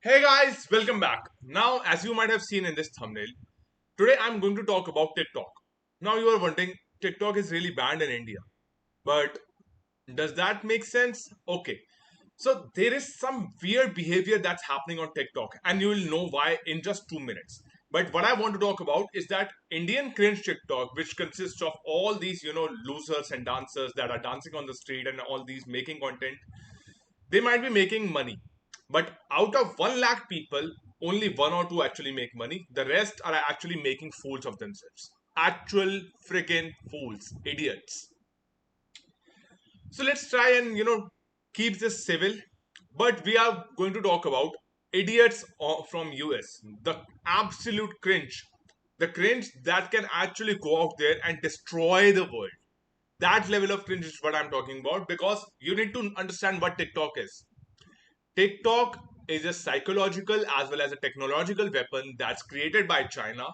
Hey guys, welcome back. Now, as you might have seen in this thumbnail, today I'm going to talk about TikTok. Now, you are wondering, TikTok is really banned in India. But does that make sense? Okay. So, there is some weird behavior that's happening on TikTok, and you will know why in just 2 minutes. But what I want to talk about is that Indian cringe TikTok, which consists of all these, losers and dancers that are dancing on the street and all these making content, they might be making money, but out of 1 lakh people, only one or two actually make money. The rest are actually making fools of themselves. Actual freaking fools, idiots. So let's try and keep this civil. But we are going to talk about idiots from US, the absolute cringe, the cringe that can actually go out there and destroy the world. That level of cringe is what I'm talking about because you need to understand what TikTok is. TikTok is a psychological as well as a technological weapon that's created by China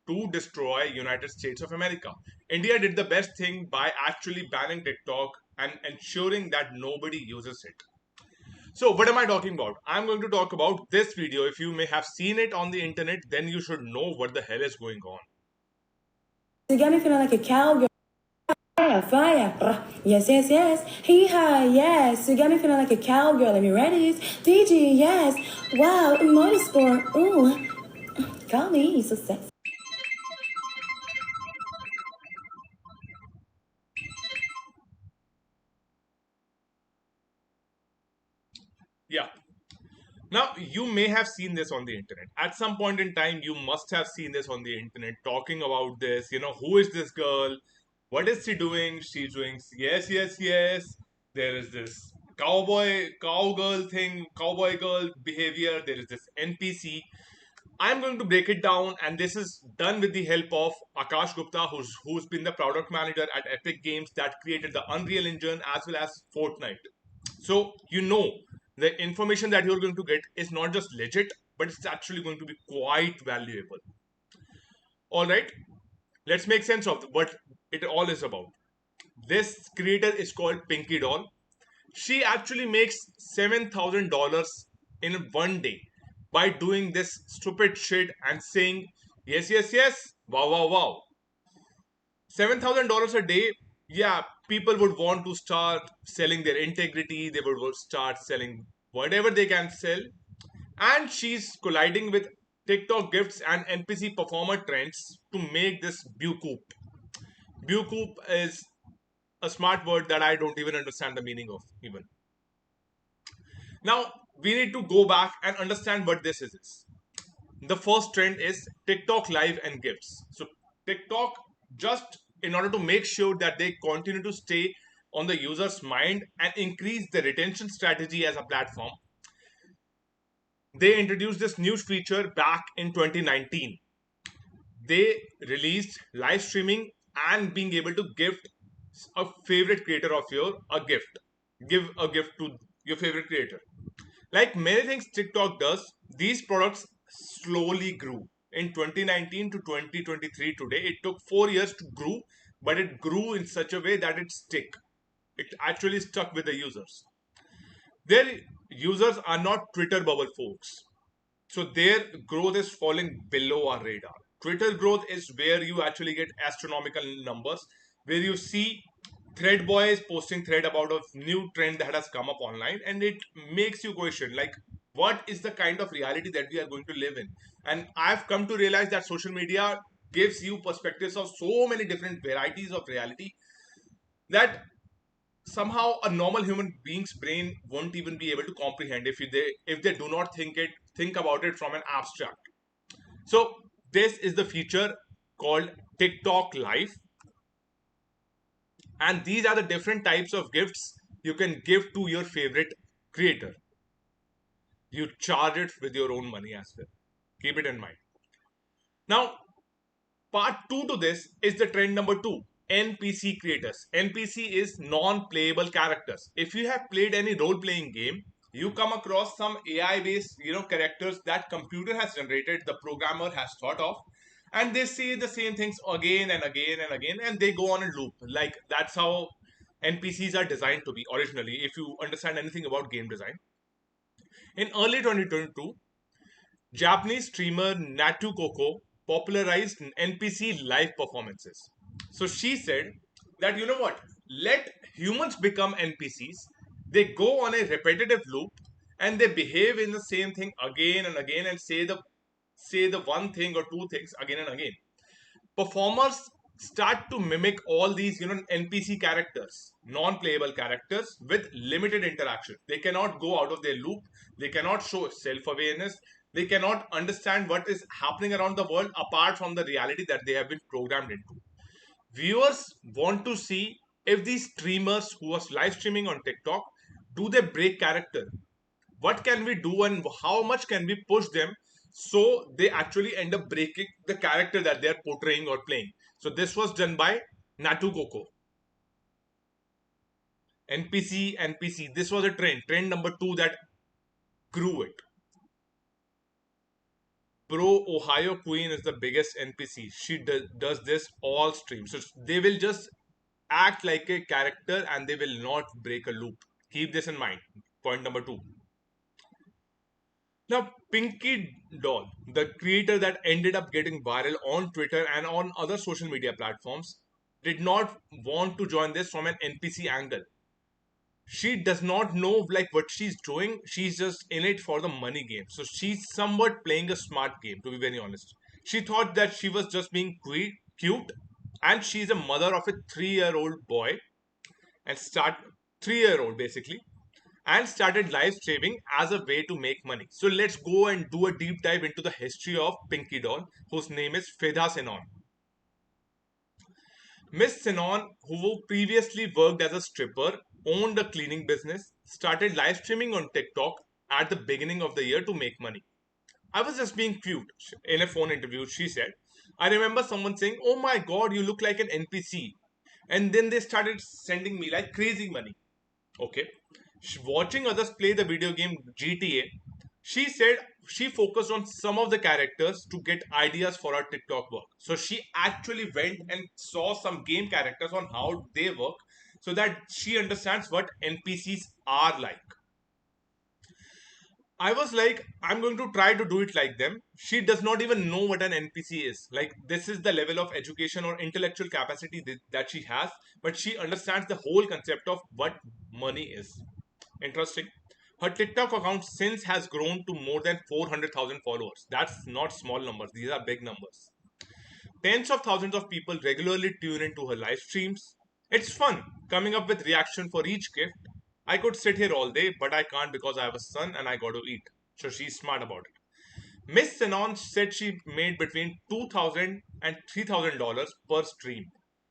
to destroy United States of America. India did the best thing by actually banning TikTok and ensuring that nobody uses it. So what am I talking about? I'm going to talk about this video. If you may have seen it on the internet, then you should know what the hell is going on. You got me feeling like a cowgirl. Fire, fire. Yes, yes, yes. Hee ha, yes. You got me feeling like a cowgirl. Let me ready this. DG, yes. Wow, motorsport. Ooh. Call me so sexy. Yeah. Now, you may have seen this on the internet. At some point in time, you must have seen this on the internet talking about this. Who is this girl? What is she doing? She's doing yes, yes, yes. There is this cowgirl thing, cowboy girl behavior. There is this NPC. I'm going to break it down, and this is done with the help of Akash Gupta, who's been the product manager at Epic Games that created the Unreal Engine as well as Fortnite. So the information that you're going to get is not just legit, but it's actually going to be quite valuable. All right, let's make sense of what it all is about. This creator is called Pinkydoll. She actually makes $7,000 in 1 day by doing this stupid shit and saying yes, yes, yes, wow, wow, wow. $7,000 a day, yeah, people would want to start selling their integrity. They would start selling whatever they can sell. And she's colliding with TikTok gifts and NPC performer trends to make this Bucoup. Bucoup is a smart word that I don't even understand the meaning of, even. Now, we need to go back and understand what this is. The first trend is TikTok live and gifts. So, TikTok, just in order to make sure that they continue to stay on the user's mind and increase the retention strategy as a platform, they introduced this new feature back in 2019. They released live streaming and being able to gift a favorite creator of your a gift. Give a gift to your favorite creator. Like many things TikTok does, these products slowly grew. In 2019 to 2023 today, it took 4 years to grow, but it grew in such a way that it stick. It actually stuck with the users. Their users are not Twitter bubble folks. So their growth is falling below our radar. Twitter growth is where you actually get astronomical numbers, where you see thread boys posting thread about a new trend that has come up online, and it makes you question like, what is the kind of reality that we are going to live in? And I've come to realize that social media gives you perspectives of so many different varieties of reality that somehow a normal human being's brain won't even be able to comprehend if they do not think about it from an abstract. So this is the feature called TikTok Live, and these are the different types of gifts you can give to your favorite creator. You charge it with your own money as well. Keep it in mind. Now, part 2 to this is the trend number 2, NPC creators. NPC is non-playable characters. If you have played any role-playing game, you come across some AI based characters that computer has generated, the programmer has thought of, and they say the same things again and again and again, and they go on a loop. Like that's how NPCs are designed to be originally, if you understand anything about game design. In early 2022, Japanese streamer Natu Koko popularized NPC live performances. So she said that, you know what, let humans become NPCs. They go on a repetitive loop and they behave in the same thing again and again and say the one thing or two things again and again. Performers start to mimic all these NPC characters, non-playable characters with limited interaction. They cannot go out of their loop, they cannot show self-awareness, they cannot understand what is happening around the world apart from the reality that they have been programmed into. Viewers want to see if these streamers who are live streaming on TikTok, do they break character? What can we do and how much can we push them so they actually end up breaking the character that they're portraying or playing. So this was done by Natu Koko. Npc. This was a trend number 2 that grew it. Pro Ohio Queen is the biggest NPC. She does this all streams. So they will just act like a character and they will not break a loop. Keep this in mind. Point number 2. Now, Pinkydoll, the creator that ended up getting viral on Twitter and on other social media platforms, did not want to join this from an NPC angle. She does not know like what she's doing. She's just in it for the money game. So she's somewhat playing a smart game, to be very honest. She thought that she was just being cute, and she's a mother of a 3-year-old boy, and start 3-year-old basically, and started live streaming as a way to make money. So let's go and do a deep dive into the history of Pinkydoll, whose name is Feda Sinon. Miss Sinon, who previously worked as a stripper, owned a cleaning business, started live streaming on TikTok at the beginning of the year to make money. I was just being cute. In a phone interview, she said, I remember someone saying, "Oh my god, you look like an NPC." And then they started sending me like crazy money. Okay. Watching others play the video game GTA, she said she focused on some of the characters to get ideas for her TikTok work. So she actually went and saw some game characters on how they work so that she understands what NPCs are like. I was like, I'm going to try to do it like them. She does not even know what an NPC is. Like, this is the level of education or intellectual capacity that she has, but she understands the whole concept of what money is. Interesting. Her TikTok account since has grown to more than 400,000 followers. That's not small numbers, these are big numbers. Tens of thousands of people regularly tune into her live streams. It's fun coming up with reaction for each gift. I could sit here all day, but I can't because I have a son and I got to eat. So she's smart about it. Miss Sinon said she made between $2,000 and $3,000 per stream.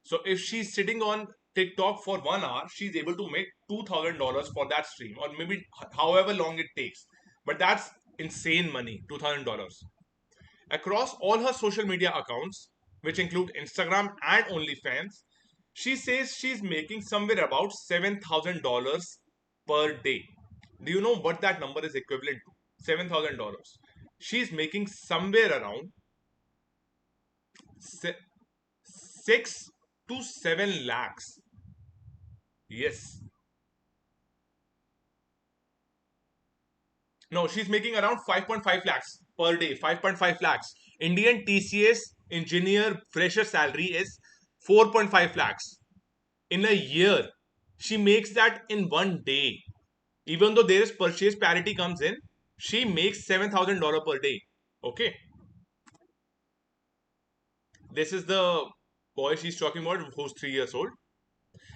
So if she's sitting on TikTok for 1 hour, she's able to make $2,000 for that stream, or maybe however long it takes. But that's insane money, $2,000. Across all her social media accounts, which include Instagram and OnlyFans, she says she's making somewhere about $7,000 per day. Do you know what that number is equivalent to? $7,000. She's making somewhere around 6 to 7 lakhs. Yes. No, she's making around 5.5 lakhs per day. 5.5 lakhs. Indian TCS engineer fresher salary is 4.5 lakhs. In a year, she makes that in one day. Even though there is purchase parity comes in, she makes $7,000 per day. Okay. This is the boy she's talking about who's 3 years old.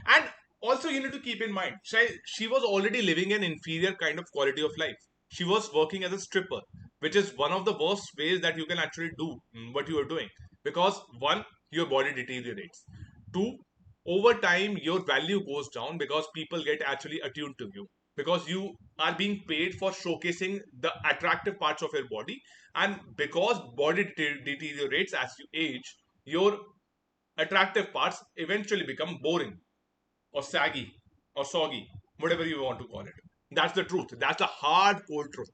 And also, you need to keep in mind, she was already living an inferior kind of quality of life. She was working as a stripper, which is one of the worst ways that you can actually do what you are doing. Because one, your body deteriorates. Two, over time, your value goes down because people get actually attuned to you. Because you are being paid for showcasing the attractive parts of your body. And because body deteriorates as you age, your attractive parts eventually become boring or saggy or soggy, whatever you want to call it. That's the truth. That's the hard, cold truth.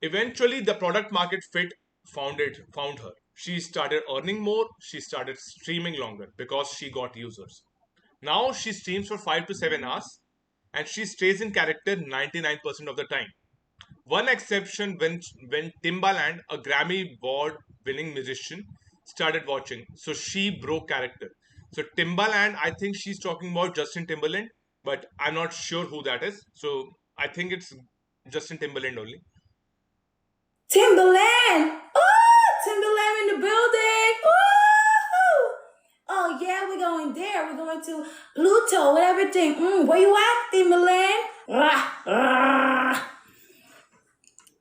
Eventually, the product market fit found her. She started earning more. She started streaming longer because she got users. Now she streams for 5 to 7 hours, and she stays in character 99% of the time. One exception when Timbaland, a Grammy award winning musician, started watching. So she broke character. So Timbaland, I think she's talking about Justin Timberland, but I'm not sure who that is. So I think it's Justin Timberland only. Timberland! Oh, Timberland in the building! Ooh! Oh yeah, we're going there. We're going to Pluto with everything. Where you at, Timberland? Rah, rah.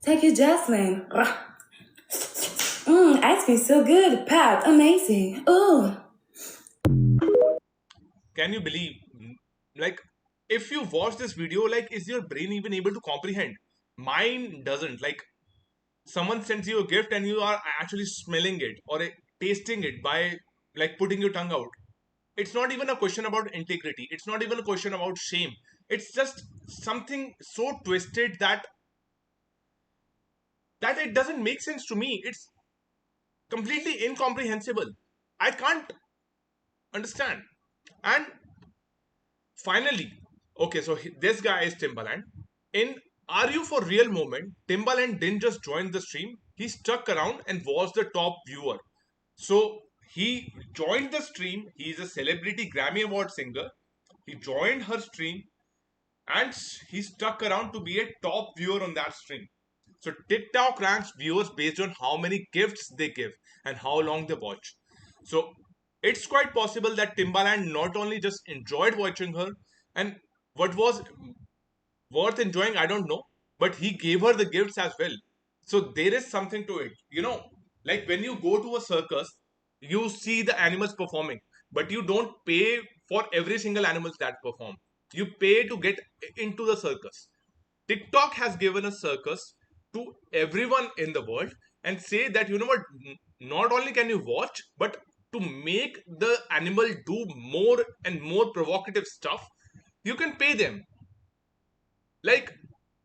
Take your Jocelyn. Rah. Ice cream so good. Pop, amazing. Ooh. Can you believe? Like, if you watch this video, like, is your brain even able to comprehend? Mine doesn't. Like, someone sends you a gift and you are actually smelling it or tasting it by like putting your tongue out. It's not even a question about integrity. It's not even a question about shame. It's just something so twisted that it doesn't make sense to me. It's completely incomprehensible. I can't understand. And finally, okay, so this guy is Timbaland. In Are You For Real moment, Timbaland didn't just join the stream, he stuck around and was the top viewer. So he joined the stream. He's a celebrity Grammy Award singer. He joined her stream and he stuck around to be a top viewer on that stream. So TikTok ranks viewers based on how many gifts they give and how long they watch. So it's quite possible that Timbaland not only just enjoyed watching her, and what was worth enjoying, I don't know, but he gave her the gifts as well. So there is something to it. Like when you go to a circus, you see the animals performing, but you don't pay for every single animal that perform. You pay to get into the circus. TikTok has given a circus to everyone in the world and say that, you know what, not only can you watch, but to make the animal do more and more provocative stuff, you can pay them. Like,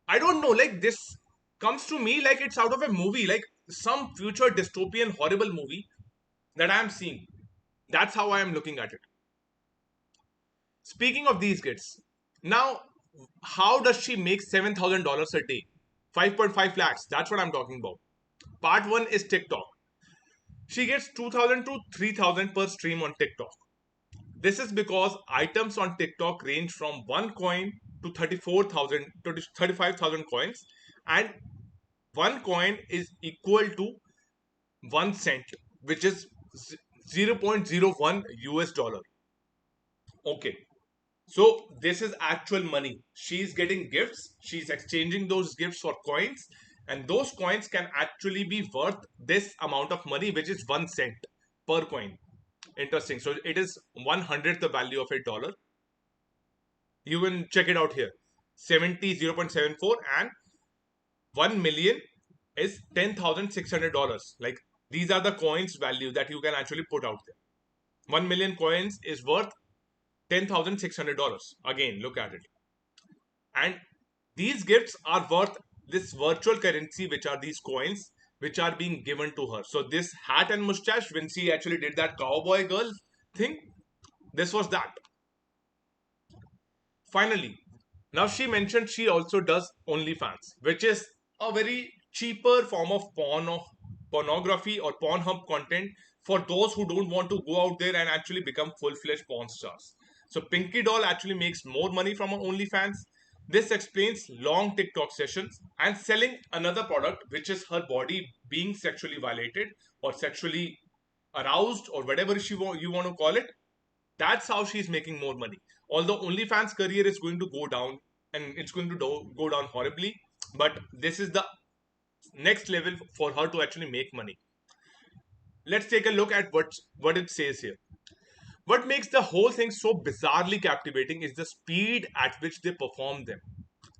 I don't know, like this comes to me like it's out of a movie, like some future dystopian horrible movie that I am seeing. That's how I am looking at it. Speaking of these kids, now how does she make $7,000 a day? 5.5 lakhs, that's what I'm talking about. Part 1 is TikTok. She gets 2,000 to 3,000 per stream on TikTok. This is because items on TikTok range from 1 coin to 34,000 to 35,000 coins, and 1 coin is equal to 1 cent, which is 0.01 US dollar. Okay, so this is actual money. She's getting gifts, she's exchanging those gifts for coins, and those coins can actually be worth this amount of money, which is 1 cent per coin. Interesting. So it is 1/100th the value of $8. You can check it out here. 70 0.74 and 1 million is $10,600. Like, these are the coins value that you can actually put out there. 1 million coins is worth $10,600. Again, look at it. And these gifts are worth this virtual currency, which are these coins, which are being given to her. So this hat and mustache, when she actually did that cowboy girl thing, this was that. Finally, now she mentioned she also does OnlyFans, which is a very cheaper form of pornography or Pornhub content for those who don't want to go out there and actually become full-fledged porn stars. So Pinkydoll actually makes more money from her OnlyFans. This explains long TikTok sessions and selling another product, which is her body being sexually violated or sexually aroused or whatever you want to call it. That's how she's making more money. Although OnlyFans career is going to go down and it's going to go down horribly, but this is the next level for her to actually make money. Let's take a look at what it says here. What makes the whole thing so bizarrely captivating is the speed at which they perform them.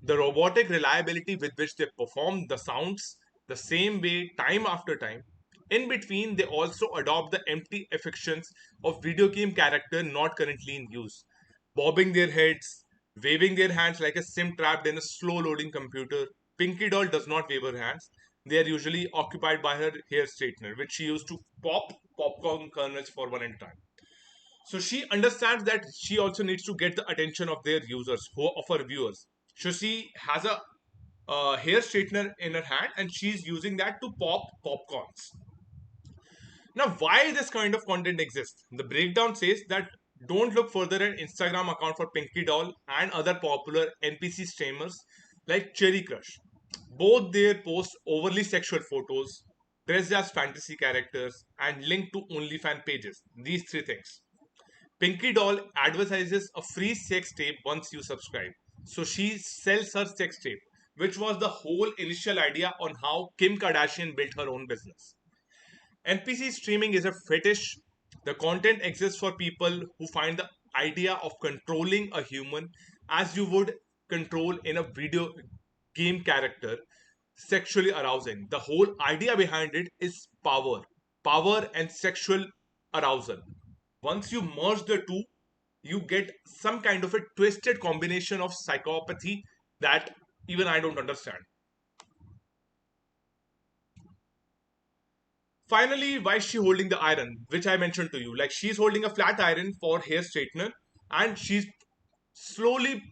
The robotic reliability with which they perform the sounds the same way time after time. In between, they also adopt the empty affections of video game character not currently in use, bobbing their heads, waving their hands like a sim trapped in a slow loading computer. Pinky Doll does not wave her hands. They are usually occupied by her hair straightener, which she used to pop popcorn kernels for one at a time. So she understands that she also needs to get the attention of their users, of her viewers. So she has hair straightener in her hand and she's using that to pop popcorns. Now, why this kind of content exists? The breakdown says that don't look further at Instagram account for Pinkydoll and other popular NPC streamers like Cherry Crush. Both their post overly sexual photos, dressed as fantasy characters, and linked to OnlyFans pages. These three things. Pinkydoll advertises a free sex tape once you subscribe. So she sells her sex tape, which was the whole initial idea on how Kim Kardashian built her own business. NPC streaming is a fetish. The content exists for people who find the idea of controlling a human as you would control in a video game character sexually arousing. The whole idea behind it is power and sexual arousal. Once you merge the two, you get some kind of a twisted combination of psychopathy that even I don't understand. Finally, why is she holding the iron, which I mentioned to you? Like she's holding a flat iron for hair straightener, and she's slowly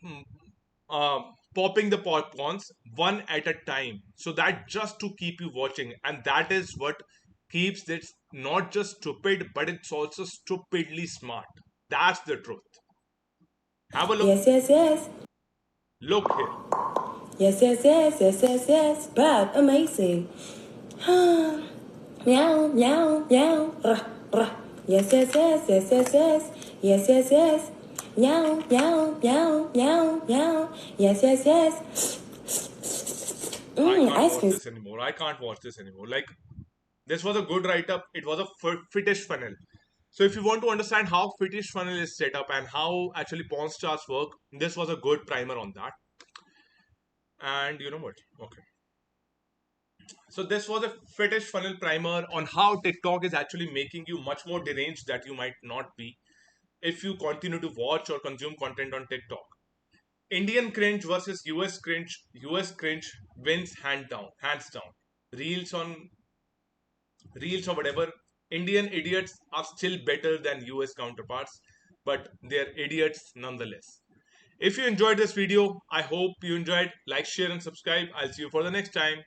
popping the popcorns one at a time. So that just to keep you watching, and that is what keeps it not just stupid, but it's also stupidly smart. That's the truth. Have a look. Yes, yes, yes. Look here. Yes, yes, yes, yes, yes, yes. But amazing. Meow, meow, meow. Rah, rah. Yes, yes, yes, yes, yes, yes. Yes, yes, yes. Meow, meow, meow, meow, meow. Yes, yes, yes. I can't Ice watch cream. this anymore. I can't watch this anymore. Like, this was a good write up. It was a fetish funnel. So, if you want to understand how fetish funnel is set up and how actually porn stars work, this was a good primer on that. And you know what? Okay. So, this was a fetish funnel primer on how TikTok is actually making you much more deranged that you might not be if you continue to watch or consume content on TikTok. Indian cringe versus US cringe. US cringe wins hands down. Reels on reels or whatever. Indian idiots are still better than US counterparts, but they're idiots nonetheless. If you enjoyed this video, I hope you enjoyed. Like, share, and subscribe. I'll see you for the next time.